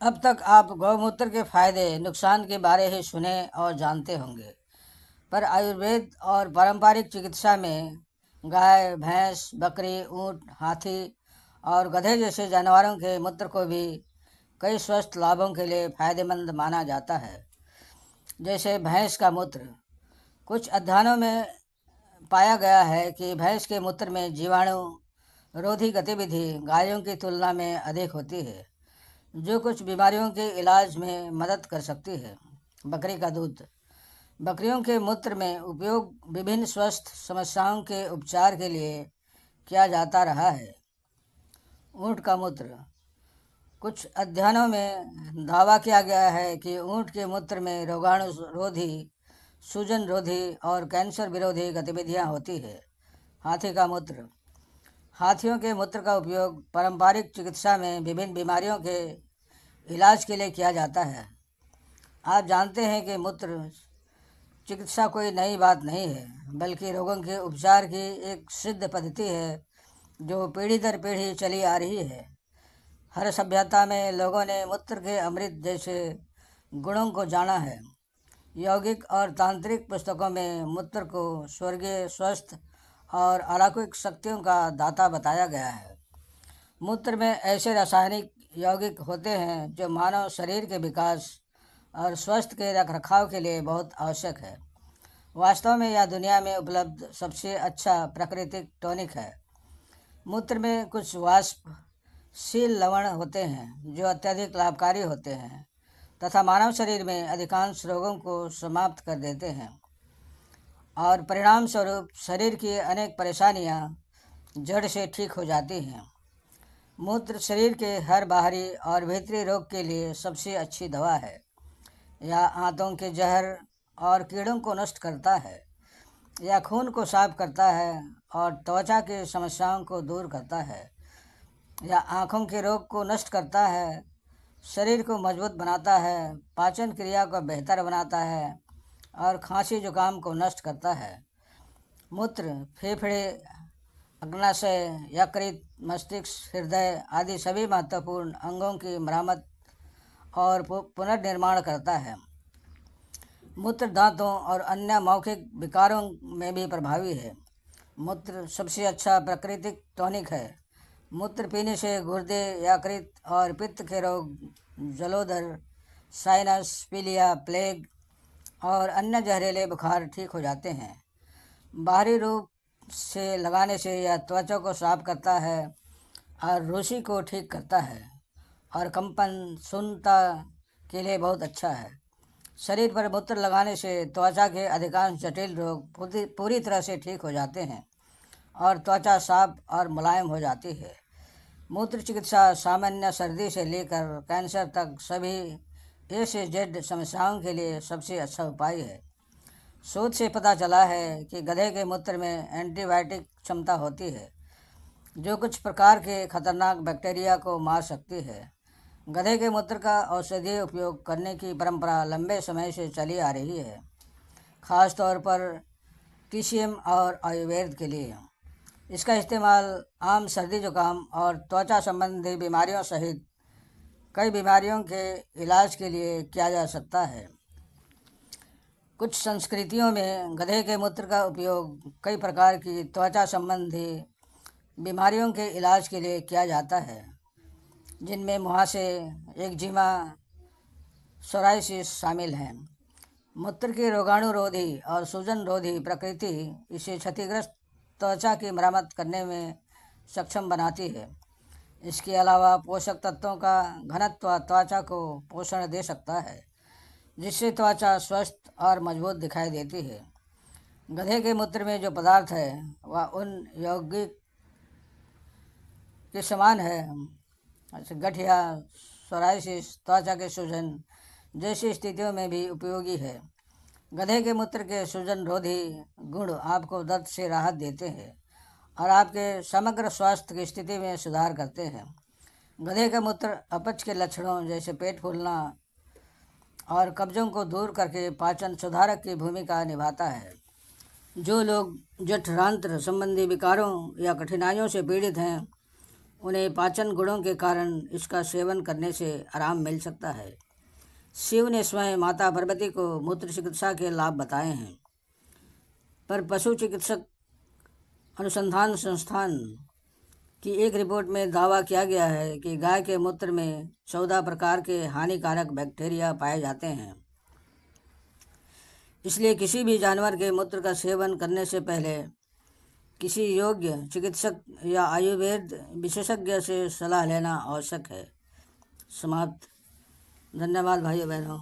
अब तक आप गौमूत्र के फायदे नुकसान के बारे ही सुने और जानते होंगे, पर आयुर्वेद और पारंपरिक चिकित्सा में गाय, भैंस, बकरी, ऊंट, हाथी और गधे जैसे जानवरों के मूत्र को भी कई स्वस्थ लाभों के लिए फायदेमंद माना जाता है। जैसे भैंस का मूत्र, कुछ अध्ययनों में पाया गया है कि भैंस के मूत्र में जीवाणु रोधी गतिविधि गायों की तुलना में अधिक होती है, जो कुछ बीमारियों के इलाज में मदद कर सकती है। बकरी का दूध, बकरियों के मूत्र में उपयोग विभिन्न स्वास्थ्य समस्याओं के उपचार के लिए किया जाता रहा है। ऊंट का मूत्र, कुछ अध्ययनों में दावा किया गया है कि ऊंट के मूत्र में रोगाणु रोधी, सूजन रोधी और कैंसर विरोधी गतिविधियां होती है। हाथी का मूत्र, हाथियों के मूत्र का उपयोग पारंपरिक चिकित्सा में विभिन्न बीमारियों के इलाज के लिए किया जाता है। आप जानते हैं कि मूत्र चिकित्सा कोई नई बात नहीं है, बल्कि रोगों के उपचार की एक सिद्ध पद्धति है जो पीढ़ी दर पीढ़ी चली आ रही है। हर सभ्यता में लोगों ने मूत्र के अमृत जैसे गुणों को जाना है। यौगिक और तांत्रिक पुस्तकों में मूत्र को स्वर्गीय स्वस्थ और अलौकिक शक्तियों का दाता बताया गया है। मूत्र में ऐसे रासायनिक यौगिक होते हैं जो मानव शरीर के विकास और स्वास्थ्य के रखरखाव के लिए बहुत आवश्यक है। वास्तव में यह दुनिया में उपलब्ध सबसे अच्छा प्राकृतिक टॉनिक है। मूत्र में कुछ वाष्पशील लवण होते हैं जो अत्यधिक लाभकारी होते हैं तथा मानव शरीर में अधिकांश रोगों को समाप्त कर देते हैं और परिणाम स्वरूप शरीर की अनेक परेशानियां जड़ से ठीक हो जाती हैं। मूत्र शरीर के हर बाहरी और भीतरी रोग के लिए सबसे अच्छी दवा है। यह आंतों के जहर और कीड़ों को नष्ट करता है। यह खून को साफ करता है और त्वचा की समस्याओं को दूर करता है। यह आँखों के रोग को नष्ट करता है, शरीर को मजबूत बनाता है, पाचन क्रिया को बेहतर बनाता है और खांसी जुकाम को नष्ट करता है। मूत्र फेफड़े, अग्नाशय, यकृत, मस्तिष्क, हृदय आदि सभी महत्वपूर्ण अंगों की मरम्मत और पुनर्निर्माण करता है। मूत्र दांतों और अन्य मौखिक विकारों में भी प्रभावी है। मूत्र सबसे अच्छा प्राकृतिक टॉनिक है। मूत्र पीने से गुर्दे, यकृत और पित्त के रोग, जलोदर, साइनस, पीलिया, प्लेग और अन्य जहरीले बुखार ठीक हो जाते हैं। बाहरी रूप से लगाने से यह त्वचा को साफ करता है और रूसी को ठीक करता है और कंपन शून्यता के लिए बहुत अच्छा है। शरीर पर मूत्र लगाने से त्वचा के अधिकांश जटिल रोग पूरी तरह से ठीक हो जाते हैं और त्वचा साफ और मुलायम हो जाती है। मूत्र चिकित्सा सामान्य सर्दी से लेकर कैंसर तक सभी ए से जेड समस्याओं के लिए सबसे अच्छा उपाय है। शोध से पता चला है कि गधे के मूत्र में एंटीबायोटिक क्षमता होती है जो कुछ प्रकार के खतरनाक बैक्टीरिया को मार सकती है। गधे के मूत्र का औषधीय उपयोग करने की परंपरा लंबे समय से चली आ रही है, खास तौर पर टीसीएम और आयुर्वेद के लिए। इसका इस्तेमाल आम सर्दी जुकाम और त्वचा संबंधी बीमारियों सहित कई बीमारियों के इलाज के लिए किया जा सकता है। कुछ संस्कृतियों में गधे के मूत्र का उपयोग कई प्रकार की त्वचा संबंधी बीमारियों के इलाज के लिए किया जाता है, जिनमें मुहासे, एक्जिमा, सोराइसिस शामिल हैं। मूत्र की रोगाणुरोधी और सूजन रोधी प्रकृति इसे क्षतिग्रस्त त्वचा की मरम्मत करने में सक्षम बनाती है। इसके अलावा पोषक तत्वों का घनत्व त्वचा को पोषण दे सकता है, जिससे त्वचा स्वस्थ और मजबूत दिखाई देती है। गधे के मूत्र में जो पदार्थ है वह उन यौगिक के समान है, जैसे गठिया, सोराइसिस, त्वचा के सूजन जैसी स्थितियों में भी उपयोगी है। गधे के मूत्र के सूजन रोधी गुण आपको दर्द से राहत देते हैं और आपके समग्र स्वास्थ्य की स्थिति में सुधार करते हैं। गधे का मूत्र अपच के लक्षणों जैसे पेट फूलना और कब्जों को दूर करके पाचन सुधारक की भूमिका निभाता है। जो लोग जठरांत्र संबंधी विकारों या कठिनाइयों से पीड़ित हैं उन्हें पाचन गुणों के कारण इसका सेवन करने से आराम मिल सकता है। शिव ने स्वयं माता पार्वती को मूत्र चिकित्सा के लाभ बताए हैं, पर पशु चिकित्सक अनुसंधान संस्थान की एक रिपोर्ट में दावा किया गया है कि गाय के मूत्र में 14 प्रकार के हानिकारक बैक्टीरिया पाए जाते हैं। इसलिए किसी भी जानवर के मूत्र का सेवन करने से पहले किसी योग्य चिकित्सक या आयुर्वेद विशेषज्ञ से सलाह लेना आवश्यक है। समाप्त। धन्यवाद भाइयों बहनों।